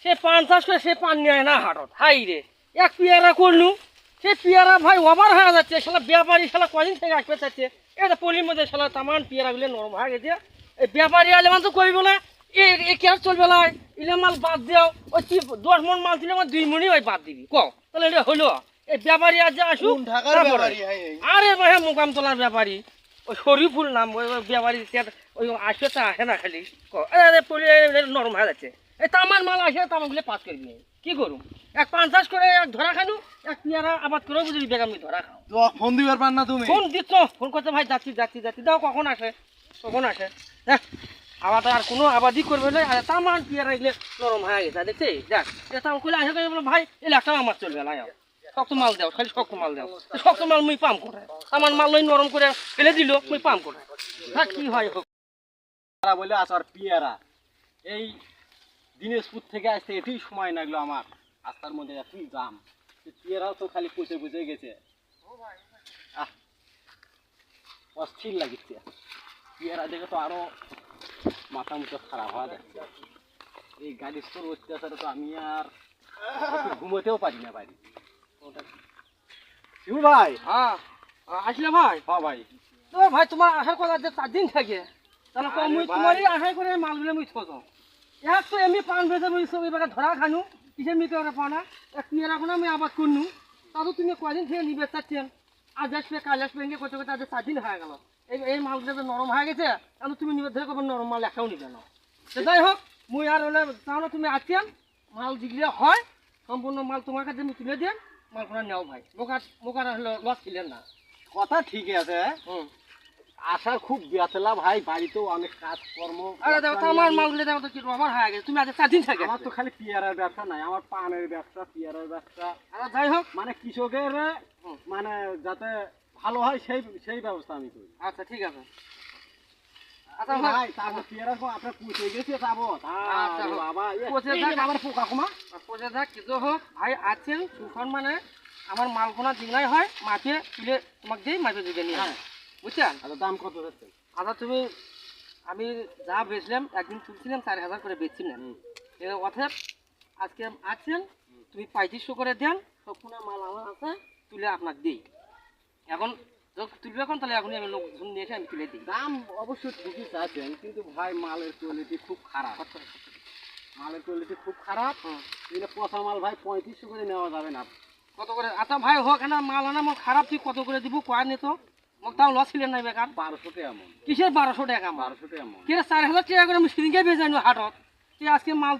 সে 50 করে সে পান নেয় না হাটত হাই রে এক পেয়ারা করলু সে পেয়ারা ভাই ওভার হয়ে যাচ্ছে শালা ব্যাপারী শালা কদিন থেকে আসবে চাচ্ছে এটা পলির মধ্যে শালা তামান পেয়ারাগুলো নরম হয়ে গেছে এই ব্যাপারী আলে মান তো কইব না এ কি আর চলবে না ইলে মাল বাদ দাও ওই 10 মণ মাল দিলে আমার 2 মণই ওই বাদ দিবি ক তাহলে এটা হলো এই ব্যাপারী আজ আসু ঢাকার ব্যাপারী আরে ভাই মুকাম তোলার ব্যাপারী ওই শরীফুল নাম ওই ব্যাপারী ওই আসে তা আসে না খালি পলি নরম হয়ে যাচ্ছে এই তামান মাল আসে তামাগুলো পাস করবি কি করুম এক 50 করে এক ধরা খানু এক পেয়ারা আবাদ করে বুঝলি বেগামি ধরা খাও তো ফোন দিবার পার না তুমি ফোন দিচ্ছ ফোন করতে ভাই যাচ্ছি দাও কখন আসে দেখ আবার আর কোনো আবাদই করবে না আর তামান পেয়ারা এগুলো নরম হয়ে গেছে দেখছি দেখ এটা খুলে আসে বলো ভাই এই লাখটা আমার চলবে না শক্ত মাল দাও খালি শক্ত মাল দাও শক্ত মাল মুই পাম করে আমার মাল লই নরম করে ফেলে দিল মুই পাম করে হ্যাঁ কি হয় হোক তারা বলে আসার পিয়ারা এই দিনাজপুর থেকে আসতে এটাই সময় লাগলো আমার রাস্তার মধ্যে এতই দাম পিয়ারাও তো খালি পচে গেছে অস্থির লাগিচ্ছে পিয়ারা দেখে তো আরো মাথা মুথা খারাপ হওয়া যাচ্ছে এই গাড়ির স্তর অত্যাচারে তো আমি আর ঘুমোতেও পারি না বাড়ি শিবু ভাই হ্যাঁ আসলে ভাই হ্যাঁ ভাই তো ভাই তোমার আশার কথা যে 4 দিন থাকে তাহলে মুই তোমারই আশাই করে মালগুলো মুই থতো এক তো এমনি পান বেঁধে মুই সব এবার ধরা খানু কিসের মিতে ওরা পানা এক পেয়ারা কোনো আমি আবাদ করনু তাতো তুমি কয়দিন থেকে নিবে চাচ্ছেন আজ আসবে কাল আসবে এনে করতে করতে আজ 4 দিন হয়ে গেল এই মালগুলো তো নরম হয়ে গেছে এখন তুমি নিবে ধরে করবে নরম মাল একটাও নিবে না যাই হোক মুই আর হলে তাহলে তুমি আসছেন মাল যেগুলো হয় সম্পূর্ণ মাল তোমার কাছে আমি তুলে দেন মাল কোনো নেও ভাই মোকার হলো লস ছিলেন না কথা ঠিকই আছে আসার খুব বেতলা ভাই বাড়িতেও অনেক কাজকর্ম আরে দেখো তো আমার মালগুলো দেখো তো কি আমার হয়ে গেছে তুমি আজ 4 দিন থাকে আমার তো খালি পেয়ারার ব্যবসা নাই আমার পানের ব্যবসা পেয়ারার ব্যবসা আরে যাই হোক মানে কৃষকের মানে যাতে ভালো হয় সেই ব্যবস্থা আমি করি আচ্ছা ঠিক আছে আচ্ছা ভাই তারপর পেয়ারা আপনার পুষে গেছে যাবো আচ্ছা বাবা পচে থাক আমার পোকা কমা পচে থাক কিছু হোক ভাই আছেন সুখন মানে আমার মালকোনা দিনাই হয় মাকে তুলে তোমাকে দিই মাকে দিকে নিয়ে বুঝছেন আচ্ছা দাম কত যাচ্ছে আচ্ছা তুমি আমি যা বেচলাম একদিন তুলছিলাম 4000 করে বেচছিলাম অর্থাৎ আজকে আছেন তুমি 3500 করে দেন সবগুলো মাল আমার আছে তুলে আপনাকে দিই এখন যখন তুলবে এখন তাহলে এখনই আমি লোকজন নিয়ে এসে আমি তুলে দিই দাম অবশ্য ঠিকই চাচ্ছেন কিন্তু ভাই মালের কোয়ালিটি খুব খারাপ এগুলো পচা মাল ভাই 3500 করে নেওয়া যাবে না কত করে আচ্ছা ভাই হোক না মাল আনা আমার খারাপ ঠিক কত করে দিব কয় নি তো মোক তাও লস ছিলেন নাই বেকার 1200 টাকা এমন কিসের 1200 টাকা 1200 টাকা এমন কি 4000 টাকা করে আমি সিরিঞ্জে বেচাইনি হাটত কি আজকে মাল